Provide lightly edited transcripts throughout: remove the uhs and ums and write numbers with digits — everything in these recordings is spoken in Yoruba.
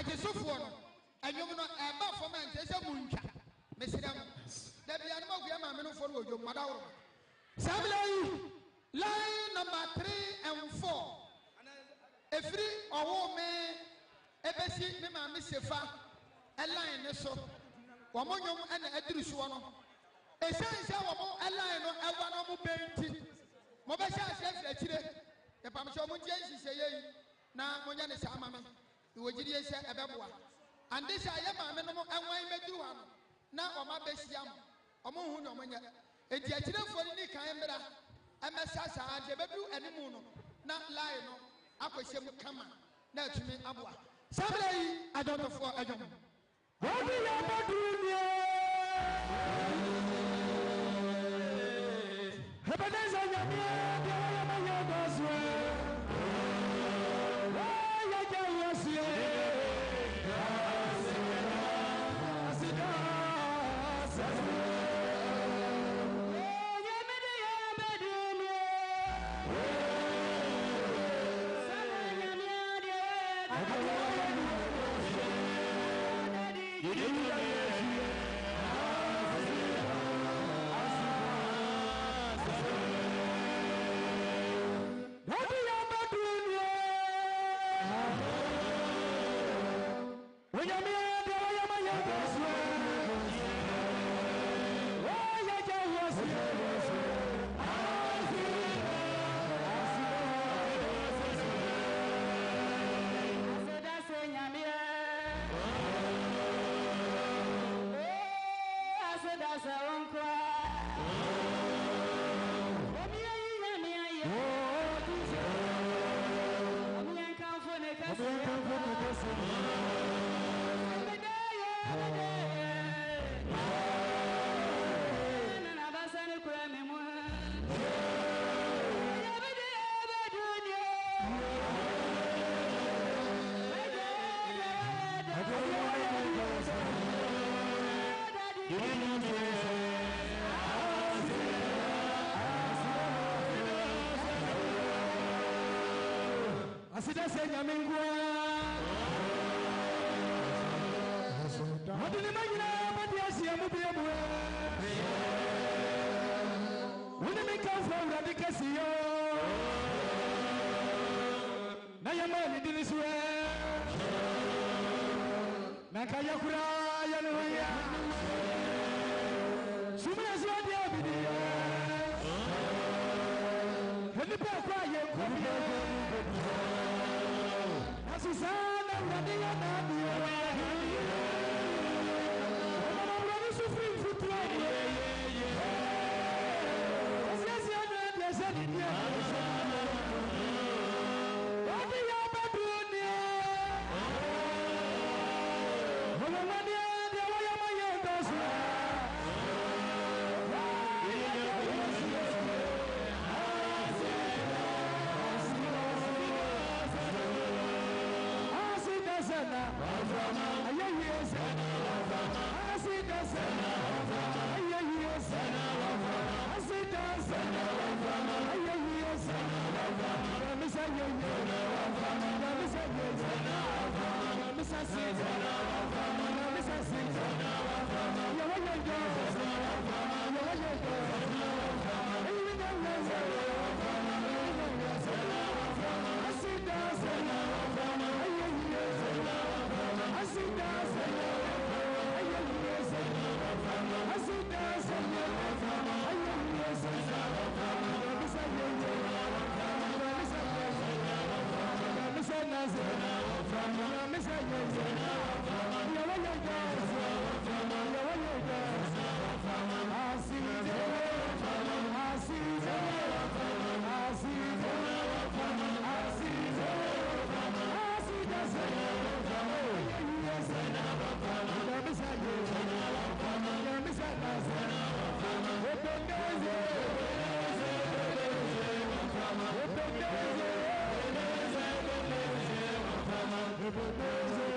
ajesofoɔ no ɛnwom no ɛba fam a nkyɛ sɛ muntwa mesrɛ mo da bia no magoa maame no fo no wɔdwom madaworo saa bela yi line number 3 and 4 efiri ɔwo me ebesi me maame sefa line ne so wɔn nwom ɛna adiri soɔ no ehyɛnhyɛ wɔn line no ɛwa no mo bɛnti mo bɛhyɛ ahyɛ afiri akyire yɛpamhyɛ mo gye nhyehyɛ yi na mo nyɛ ne saa mame wɔgyiri yɛ sɛ ɛbɛboa ande sɛ ayɛ maame no mo ɛwan bɛduru hɔ no na ɔma bɛhyia mo ɔmo hu na ɔmo nyɛ edi akyirefoɔ no ni kan mmra ɛmɛsa saa deɛ bɛduru animu no na line no akɔhyɛ mu kama na atumi aboa sabra yi adɔtɔfoɔ adwom wɔde yɛ bɛduru nie hebɛdɛsɛ nyame deɛ wɔyɛ mɛyɛ dɔsoɛ Hebedeze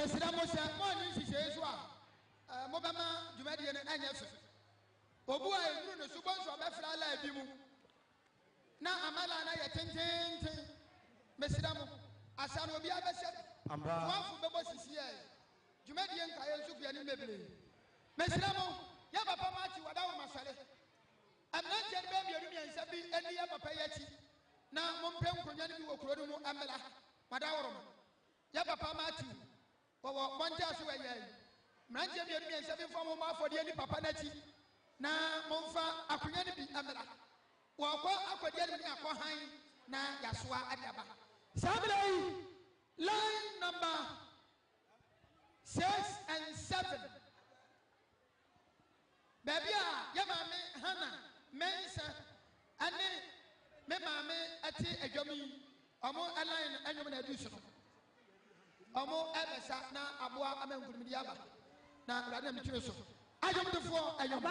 mesira mo sɛ mo ani nhyehyɛe so a mobɛma dwumadie no ɛnyɛ fɛ obu a ɛduru ne so bɔnso ɔbɛfra ala bi mu na amala na yɛ tententen mesira mo asa no obi abɛhyɛ wafo bɛbɔ sisi ɛ dwumadie nkaeɛ nso kua ne bebree mesira mo yɛ papa ma akyi wɔda wo masɔre mmeranteɛ no bɛɛ mmienu mmiɛnsa bi ani yɛ papa yɛ akyi na mompɛ nkonnwa no bi wɔ kuro no mu mmela wɔda woroma yɛ papa ma akyi wɔwɔ bɔnkyɛ so wɔyɛ mmeranteɛ mmienu mmiɛnsa bi mfa mo ma afɔdeɛ ne papa no akyi na momfa akonnwa no bi mmela wɔkɔ akɔdeɛ no bi ne akɔ han na yɛasoa ade aba saa mmerɛ yi line number 6 and 7 baabi a yɛ maame hana mensa ane me maame ate adwam yi ɔmo line ɛnwom na adu so no ɔmo ɛbɛsa na aboa ama nkurumidi aba na awurade na metwere so adwomdefoɔ ɛnwom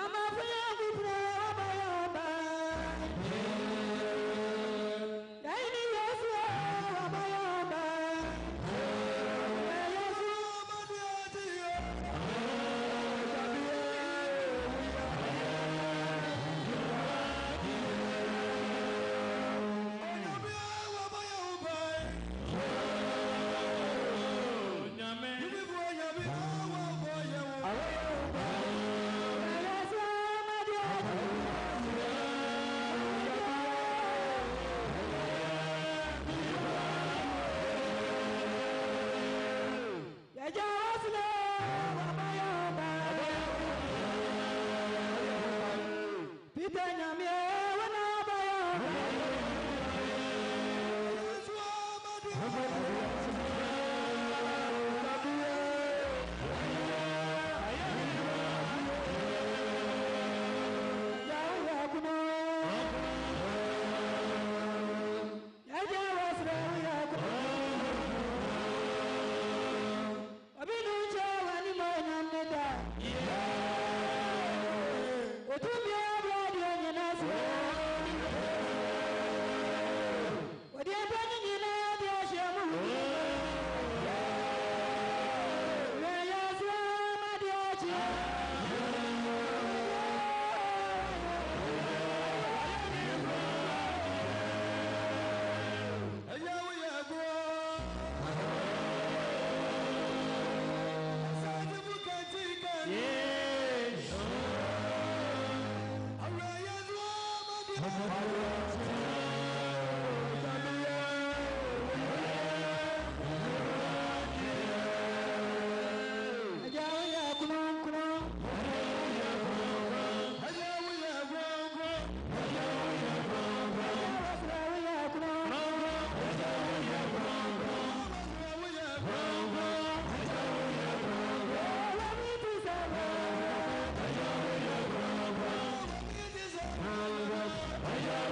Yeah.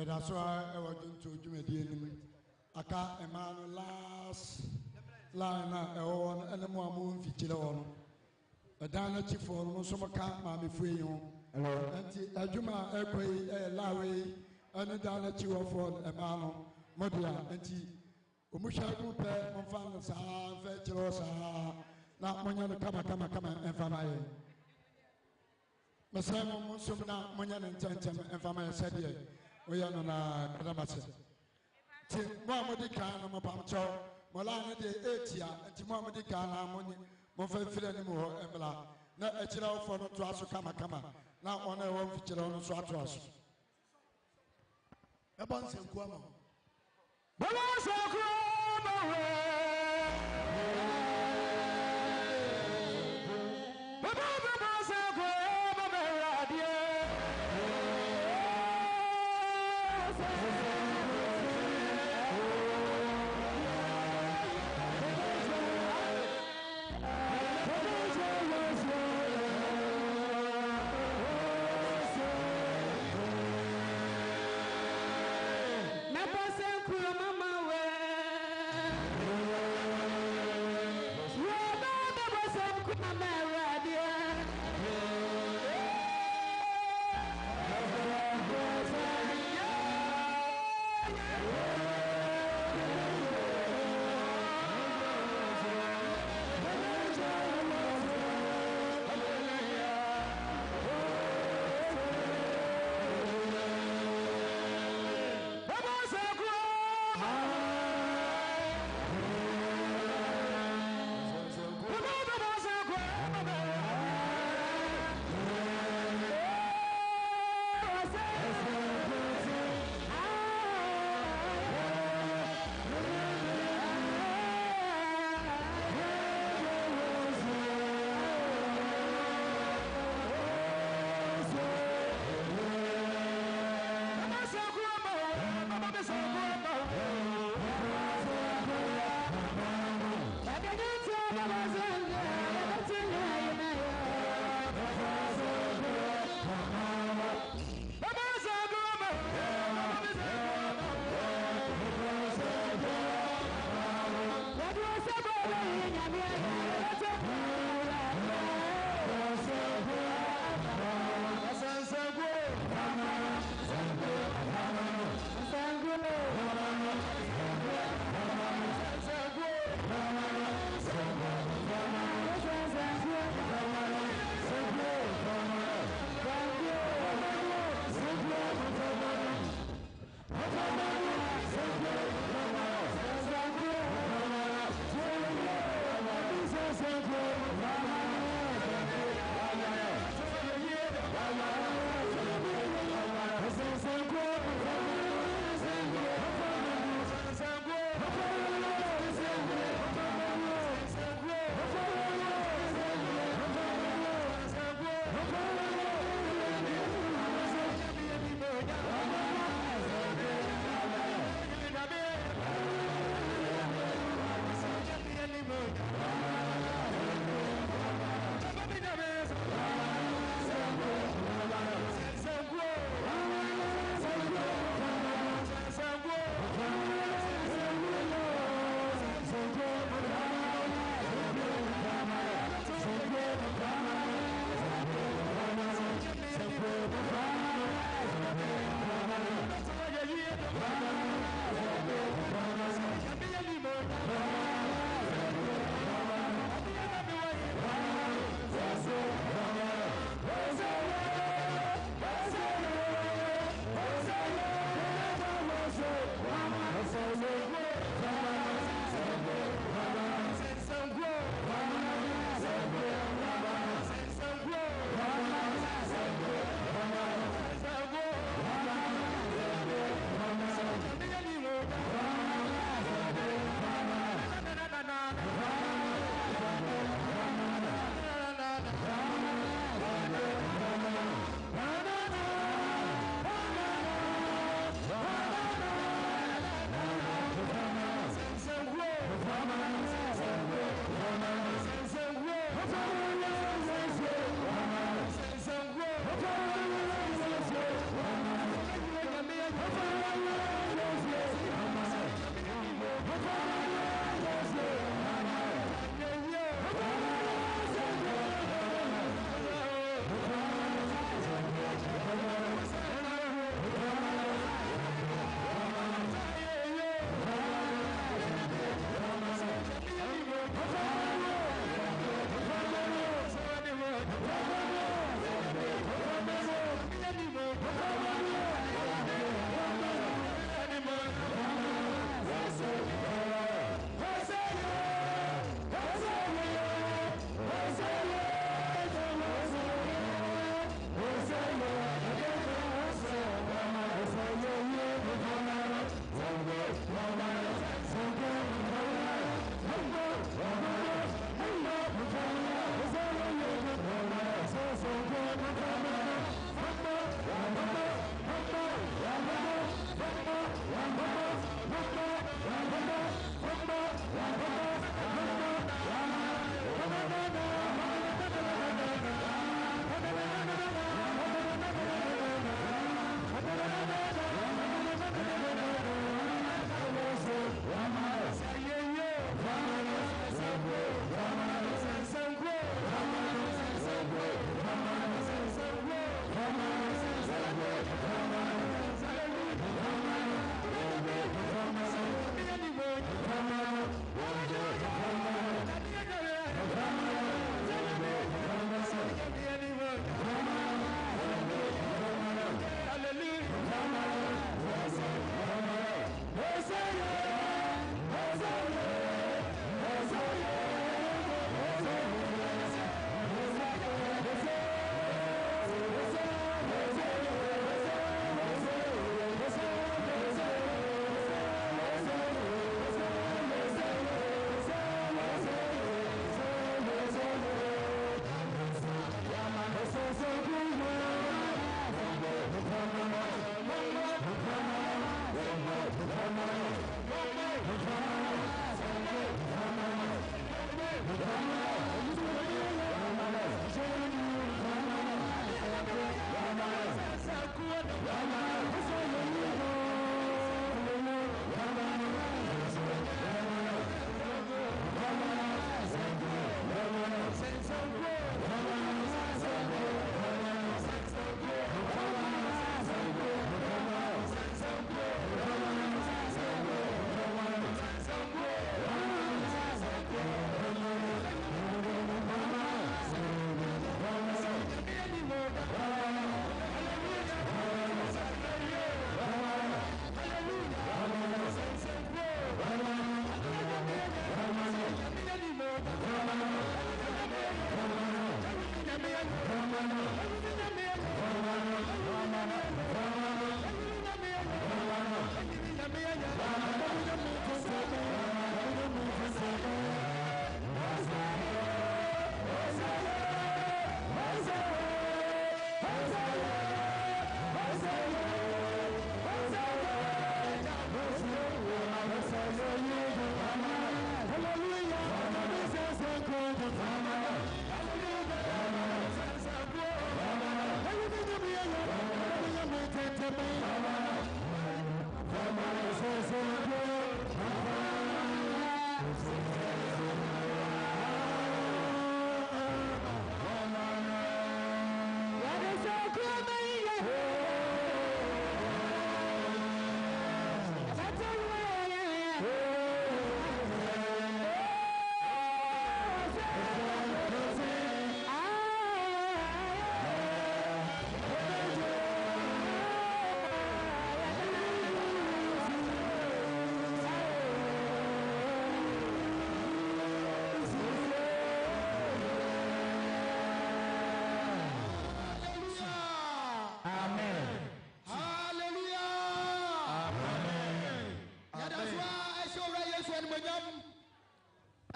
That's why I was going to do it. Aka Emmanuel last line and the Moon Fichilon. A dana chief for Mosomaka, Mammy Free, and Ajuma Equa, Larry, and a dana chief for Emmanuel, Modia, and T. Umusha Group, Monfan, Saha, Fetchelosa, not Monya, come and Famaye. Masamo Monsumna, Monyan and Tentem, and Famaye said, we are na Kadamasa. Mamadikan, Mapamcho, Molana de Etia, and Mamadikan, Monfan Filanimo, Embla, not a child for no trash kama, now on a one feature on Swatras. A bunch of Guamo. Mama,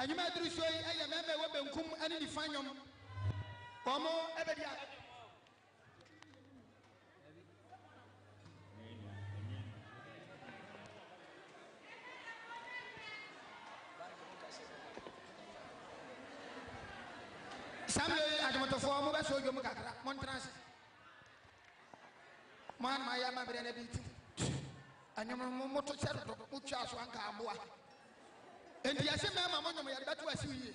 anyuma aduru so yi ɛyɛ mɛmɛ wɔ benkum ɛne nifa nyɔm wɔn ɛbɛdi a. Samuel ademotofoɔ mo bɛ so dwom kakra mo ntena ase mo anoma yɛ ama berɛ na bi ti anyom mo to kyɛ dodo mo twa so anka aboa enti yɛse mɛma mo nyom yɛde bɛto asi yie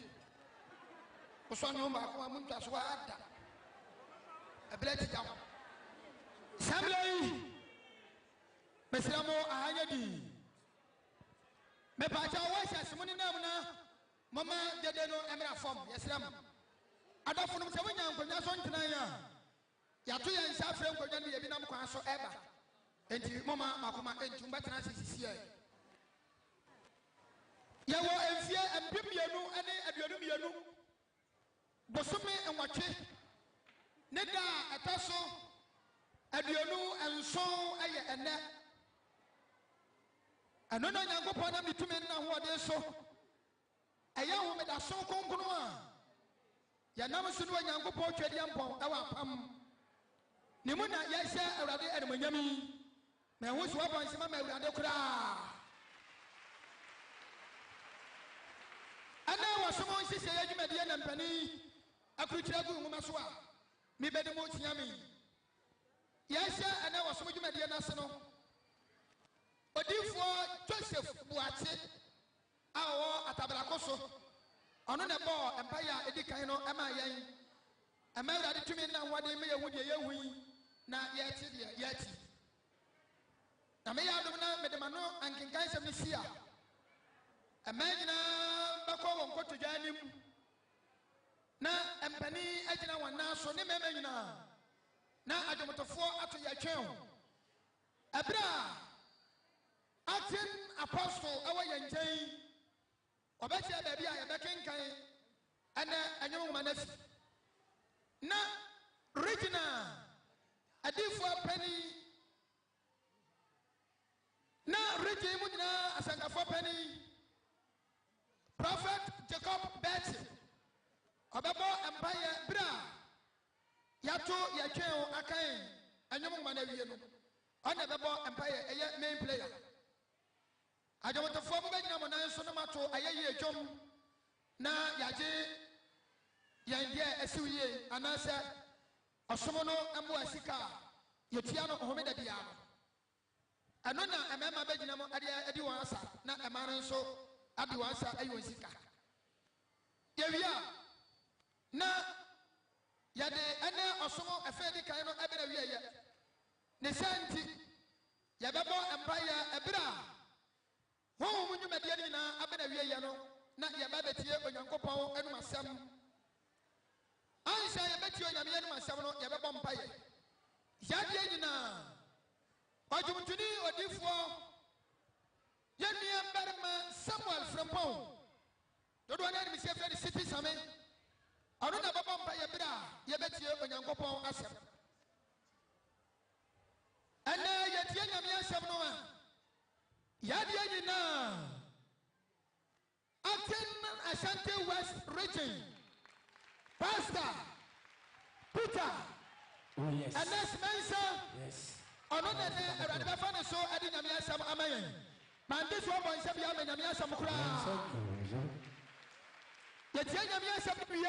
wosɔ nyom baako a mo ntwa so ada ɛberɛ tigya mo Samuel yi mesrɛ mo ahanyɛ dii mepaakyɛ wɔ hyɛ ase mo ne nam na moma dede no ɛmmra fam yɛsrɛ mo adɔfo no sɛ wonya nkonnwa so ntena yi a yɛato yɛn nsa afrɛ nkonnwa no yɛbi nam kwan so ɛba enti moma makoma enti mbɛtena ase sisiɛ yɛwɔ mfie mpem mmienu ne aduonu mmienu bosome nwɔtwe ne da a ɛtɔ so aduonu nson ɛyɛ ɛnɛ ɛno na Onyankopɔn nam de tumi nna hoɔden so ɛyɛ ahomedaso kronkron a yɛnam so ne Onyankopɔn twɛdeɛ mpɔn ɛwɔ apam ne mu na yɛhyɛ Awurade animonyam yi na ɛho so wabɔ nsɛm ama Awurade koraa ɛna wɔsom nhyehyɛ yɛ adwumadeɛ na mpani akorokyerɛ gu nwoma so a mebɛde mu tia me yɛhyɛ ɛna wɔsom adwumadeɛ no ase no odiyifoɔ Joseph Boakye a ɔwɔ Atabrako so ɔno na bɔɔ mpaeɛ a ɛdi kan no ɛma yɛn ɛma Awurade tumi nna hoɔden ma yɛhu deɛ yɛhu yi na yɛte deɛ yɛte na meyɛ adom na mede ma no ankenkan sɛm no si a ɛma nyinaa bɛkɔ wɔ nkotodwa anim na mpani agyina wɔn nan so ne mmarima nyinaa na adwomtofoɔ ato yɛtwɛn ɛberɛ a acting apostle ɛwɔ yɛn nkyɛn ɔbɛkyerɛ baabi a yɛbɛkenkan ɛnɛ ɛnyɛ nwoma no afi na regional adiifoɔ pani na region mu nyinaa asankafoɔ pani Prophet Jacob Betty ɔbɛbɔ mpaeɛ berɛ a yɛato yɛtwɛn akan ɛnyɛ nwoma no awie no ɔna ɛbɛbɔ mpaeɛ ɛyɛ main player adwomtofoɔ mo bɛgyina mo nan so no mato ayɛ yie dwom na yɛagye yɛn deɛ asiw yie anaasɛ ɔsom no mmoa sika a yɛtua no homeda biara no ɛno na mmarima bɛgyina mo adi wɔn asa na mmaa no nso ade wɔn asa ayi wɔn sika yɛwie a na yɛde ɛne ɔsom ɛfɛ di kan no ɛbɛn awieɛ ne sɛ nti yɛbɛbɔ mpaeɛ ɛberɛ a honhom nnwumadeɛ no nyinaa abɛn awieɛ no na yɛba bɛtie Onyankopɔn anom asɛm anhyɛ yɛbɛtie Onyame anom asɛm no yɛbɛbɔ mpaeɛ yadeɛ nyinaa ɔdwomtoni odiifoɔ yɛnnua mbarima Samuel Frempɔn dodoɔ no anim sɛ frɛ ne Siti Same ɔno na bɛbɔ mpaeɛ berɛ a yɛbɛtie Onyankopɔn asɛm ɛnɛ yɛtie Nyame asɛm no a yadeɛ nyinaa Acting Ashanti West Region Pastor Peter Ernest Mensah ɔno na ne Awurade bɛfa ne so ade Nyame asɛm ama yɛn mande so ɔbɔ nsɛm yɛ ama Nyame asɛm koraa yɛtie Nyame asɛm no wie a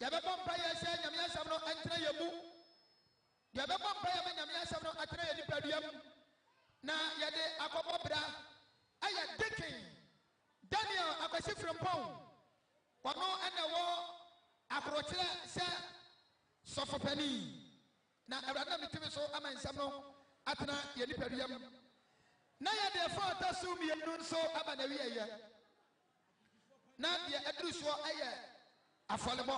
yɛbɛbɔ mpaeɛ sɛ Nyame asɛm no ɛntena yɛ mu yɛbɛbɔ mpaeɛ ma Nyame asɛm no atena yɛ nipadua mu na yɛde akɔbɔ bra ayɛ Deacon Daniel Akwasi Frempɔn wɔno ɛna wɔ akorokyerɛ sɛ sɔfopani na Awurade na metumi so ama nsɛm no atena yɛ nipadua mu na yɛde ɛfa ɔtɔ so mmienu nso aba na wieɛ na deɛ ɛduru soɔ ɛyɛ afɔlebɔ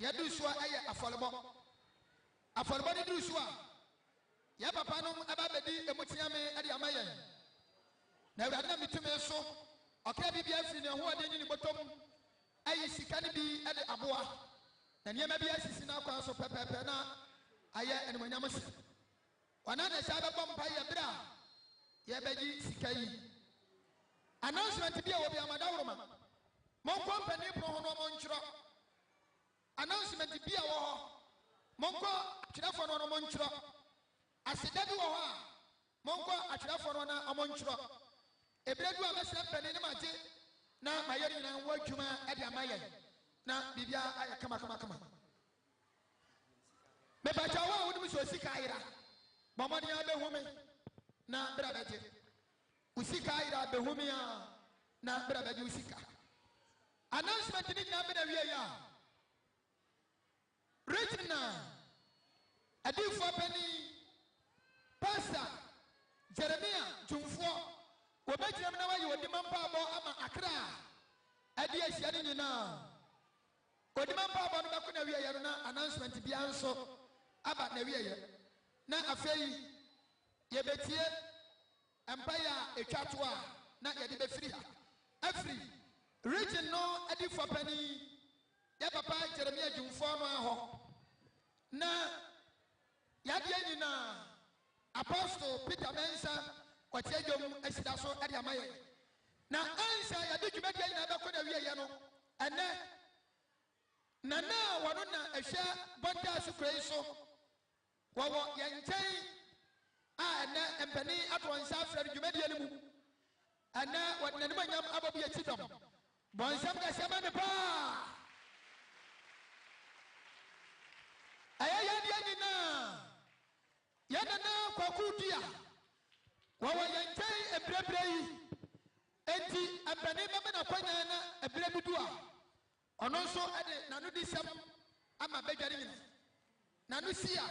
deɛ ɛduru soɔ ɛyɛ afɔlebɔ no duru so a yɛ papa no aba bɛdi emutiame ɛde ama yɛn na Awurade na metumi so ɔkra bi afiri ne hoɔden ne ne bɔtɔm ayi sika no bi ɛde aboa na nneɛma bi asisi no akwan so pɛpɛɛpɛ na ayɛ animonyam hyɛ ɔna na hyɛ bɛbɔ mpa yɛ berɛ a yɛbɛgye sika yi announcement bi a wɔ bi amadawroma monkɔ mpani pro ho no monkyerɛ announcement bi a wɔ hɔ monkɔ atwerɛfoɔ no monkyerɛ aseda bi wɔ hɔ a monkɔ atwerɛfoɔ no na monkyerɛ ebire du a bɛsrɛ mpani ne magye na mayɛ nyinaa wɔ adwuma de ama yɛn na biribia ayɛ kama mepɛkyɛ wo a wonim sɛ osika ayera bɔ mmɔden abɛhu me na berɛ bɛgye wo sika ayera bɛhu me a na berɛ bɛgye wo sika announcement ne nyinaa bɛna wie a regina adiifoɔ pani pastor jeremia dwumfoɔ wɔbɛgyina mu na wayɛ wɔdima mpaabɔ ama akra a ɛde ahyia no nyinaa wɔdima mpaabɔ no bɛkɔ na wieɛ no na announcement biara nso aba na wieɛ na afei yɛbɛtie mpaeɛ a ɛtwa to a na yɛde bɛfiri ha afiri region no adiifoɔ pani yɛ papa jeremia dwumfoɔ no ahɔ na yɛadeɛ nyinaa apostle peter mensa ɔkyɛ dwom ahyida so de ama yɛn na ansa yɛde dwumadeɛ nyinaa bɛkɔ na wieɛ no ɛnɛ nana a wɔno na ɛhwɛ bɔnta so kura yi so wɔwɔ yɛn nkyɛn a ɛnɛ mpani ato wɔn nsa afrɛ no dwumadeɛ no mu ɛnɛ wɔde n'anim anyam abɔ bi akyi dɔm bɔnsɛm kɛseɛ ma ne paa ɛyɛ yɛdeɛ nyinaa yɛn nana kwaku dua wɔwɔ yɛn nkyɛn ebirabira yi enti mpani bɛbɛ na kwanya na ebire bi do a ɔno nso ɛde n'ano di sɛm ama bɛdware nyina n'ano si a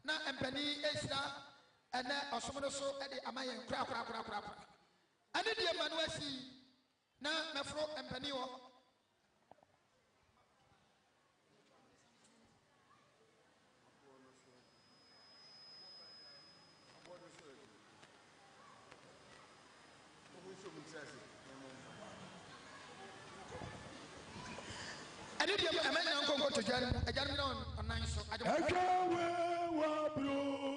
na mpani ehyira ɛnɛ ɔsom no so ɛde ama yɛn korakora ɛne deɛ ma no asi na mɛforo mpani wɔ ɛne deɛ ɛmɛ nyina nkɔnkɔ to dwan agyanom na ɔnan so Ejawe wabro.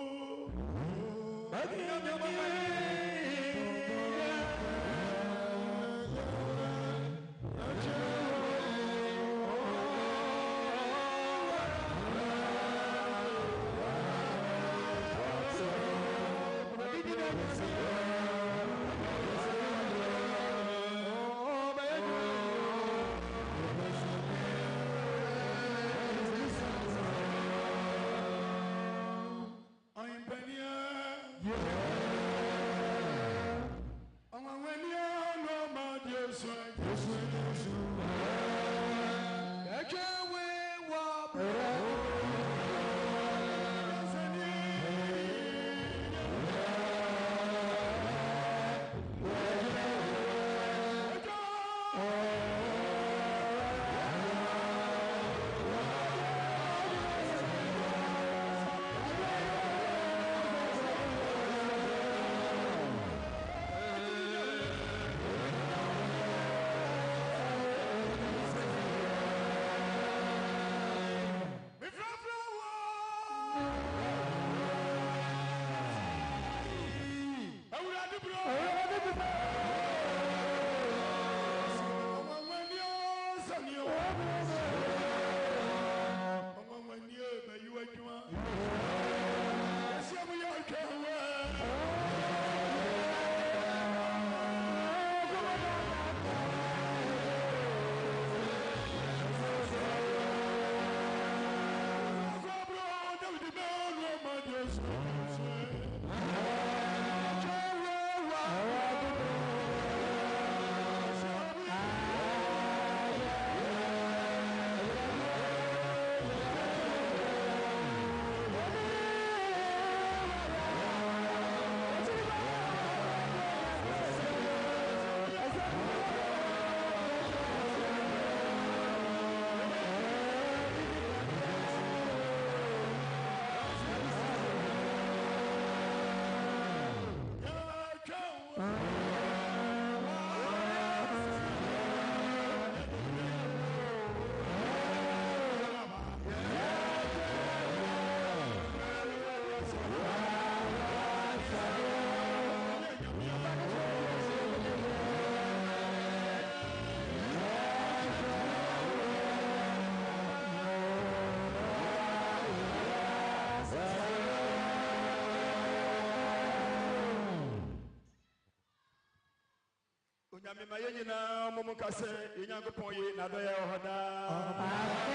na me maye nyina mo kase Nyankopon ye na do ye hoda. Amen.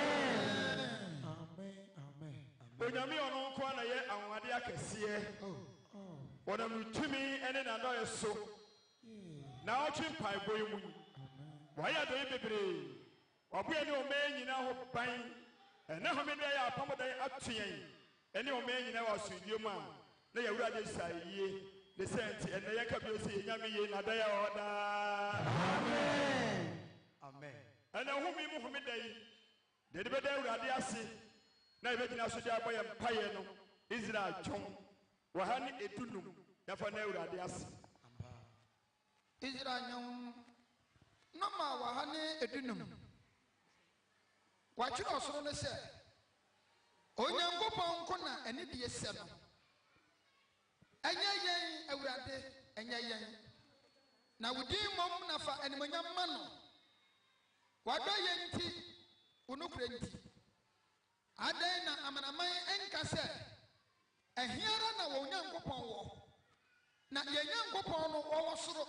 Amen. Onyame ono nko na ye anwade akese. Wona mutumi ene na do ye so. Na otwe pai boy mu. Wa ya do ye bebre. Wabuye ne o me nyina ho ban. Ene ho me do ya apamodan atuen. Ene o me nyina wa sudie mu a. Na ya wura de saiye. The sent and the Yakabiosi, Yami, Nadaya Oda. Amen. Amen. And a woman Muhammad Day, the Debede Radiasi, Navigina Suja Boy and Payano, Israel Chong, Wahani Etunum, Yafane Radiasi. Israel Nama Wahani Etunum. What you also say? Onyango Ponkona and it is seven. Enya awurade enya yen na wudi mom na fa enmanya mano wado yenti unukure nti adan na amanaman enka se ehiara na wo nyankopon wo na ye nyankopon no wo soro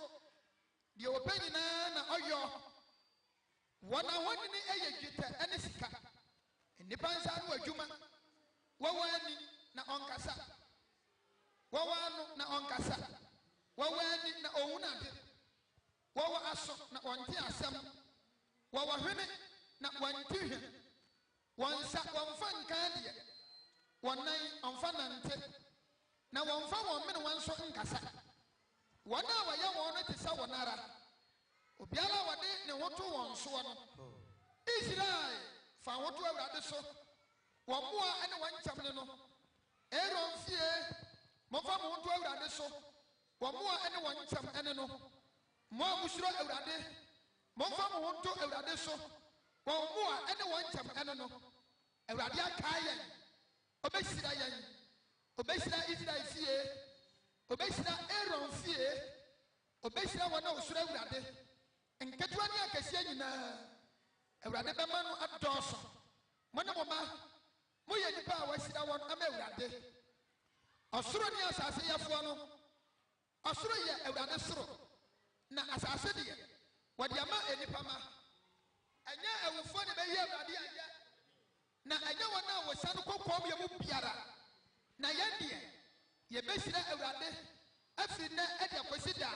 de opanyina na oyo wona honi ni eyegita ene sika nipa nsa no adwuma wawani na onkasa wawanu na onkasa wawani na owunade wawa aso na onti asem wawahwene na wanti hwe wansa wonfa nkade wonan onfa nante na wonfa won mene wanso nkasa wona waya won te sa wonara obiara wade ne hoto won so no Israel fa hoto awurade so womoa ene wancham ne no Aaron fie Mofa mo nto awurade so wo mo ene won ncham ene no mo abusuro awurade mofa mo nto awurade so wo mo ene won ncham ene no awurade aka yen obesira yen obesira Israel fie obesira Aaron fie obesira wona usuro awurade nketwa ni akasia nyina awurade bema no adoso mo ne mo ma mo ye nipa a wasira won ama awurade Osuro ni asase yafo no osuro ye awurade soro na asase de wadi ama enipa ma anya awufo ne be ye awurade aya na anya wona wo sanu kokom ye mu biara na ye ye besira awurade afiri na e de kwesida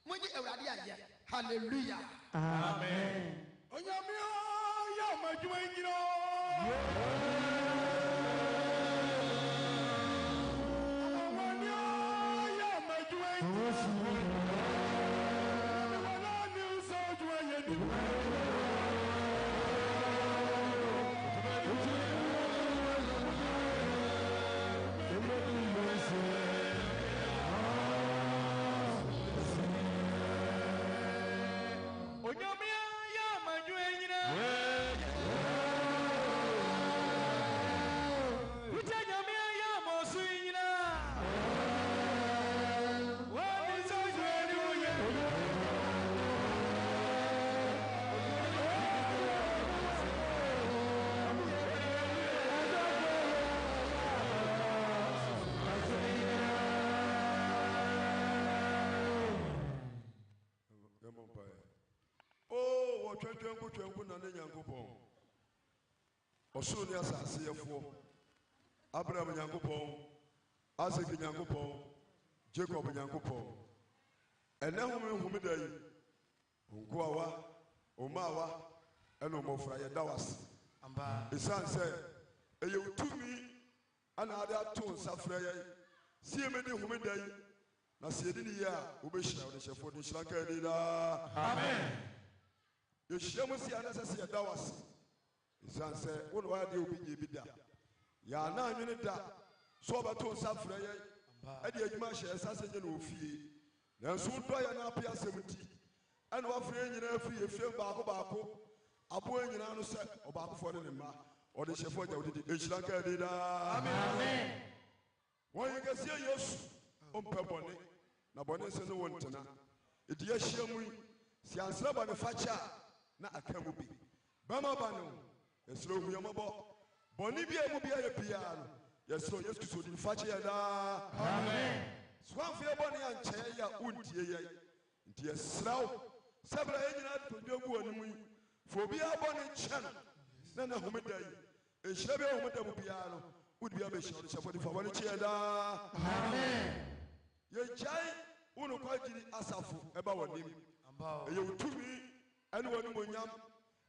munyi awurade aya hallelujah Amen. Onyame ya madwuma nyino. Twentwenku na ne Nyankopon osoro ne asase yefo Abraham Nyankopon Isaac Nyankopon Jacob Nyankopon ene home dai onkoawa omawa ene omofra ye dawas amba isan se eye utumi ana ade ato nsafra ye sie me ne home dai na sie di ne ya obehira wo de shefo de shira ka di da amen Yeshia si anasa ya dawas isanse wona wa de obi nye bi da ya na anwene da so obato nsafra ye e de adwuma hye esase nye na ofie na so do ya na apia semti ana wa fre nyina afri efie baako abo nyina no se obaako fo ne ma o de shefo ja odidi ehira ka de da amen won ye kase Yesu o mpe bone na bone se no wontena e de yeshia mu si ansra ba ne facha na akamu bi bama banu esro huyamabo boni bia mu bia ye bia no yesro Yesu Kristo di fache ya da amen swan fe boni anche ya untie ye nti esraw Sabra Yena to Jogu and we, for be a bonnet channel, then a homidai, a shabby homidam piano would be a mission for the Favanicheda. Amen. Ye jai, uno quite asafu about him. You to me, and one munyam,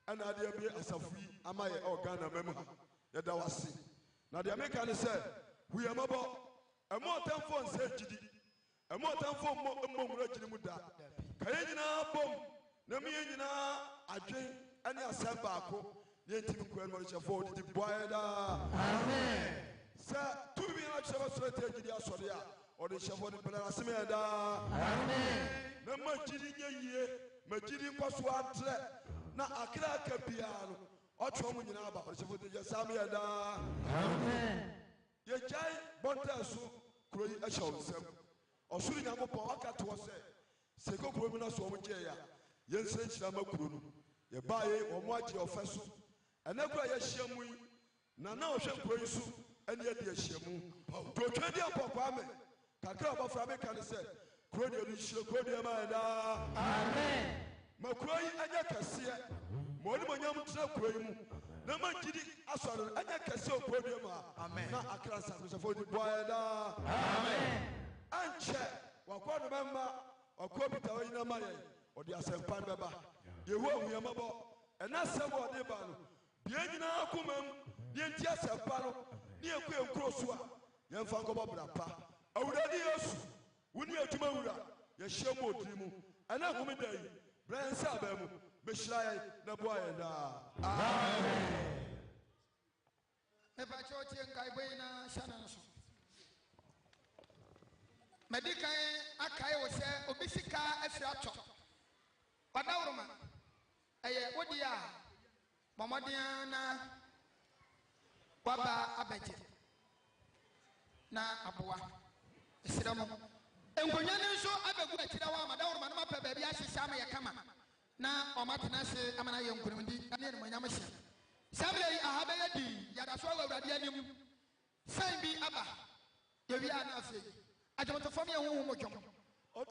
and I dare be asafi, am I organa member? That I was see. Now the American said, we are about a more time for said Gidi, a more time for Muda. Kayana bomb, Namiana, I drink, and I sat back. The intimate question for the boyada. Amen. Sir, to be a Sodia or the Shavon Palasimeda. Amen. No Majidi, Majidi Paswat, na Akra Piano, or Tromunaba, or Shavon Samiada. Amen. Ye jai Bontasu, Kuri Ashon, or Surinamo Pawaka to us. Seko Kromina Somajaya, Yensen Shamakurunu, ye buy or watch your vessel, and never a shamu, Nana Shampoisu, and yet the shamu. To Tradia Papame, Kakaba Fabican said, Crodia Shokodia Mada. Amen. Macroy Ayakasia, Monimayam Traquim, Namajidi Asal, Ayakaso Podiuma. Amen. Not a class for the Boyada. Amen. And check, what remember. Or Kobita in a Maya, or the Asempan Baba. You won't be a mabo, and that's what they ban. Bienina Kumam, the Entias of Palo, near Quim Crosswa, Yan Fango Brapa. Aurelius, Winia Tumura, Yashamo Trimu, and a woman day, Brian Sabem, Mishai, Naboyana. Amen. Epachochi and Kaibena Shannon. Medicae Akai was a Obisica Efrato. Padaurma, a Wodia, Mamadiana, Baba Abeje, Na Abua, Sidamo. And when you so Abagu Chidawa, Madaurma, baby, I see Sama Yakama. Now, or Martinase, Amana Young Kurundi, and then Mayamashi. Saturday, I have a D, Yadaswa Radianium. Sign be Abba. If you are nothing. I don't want to form your home. Oh,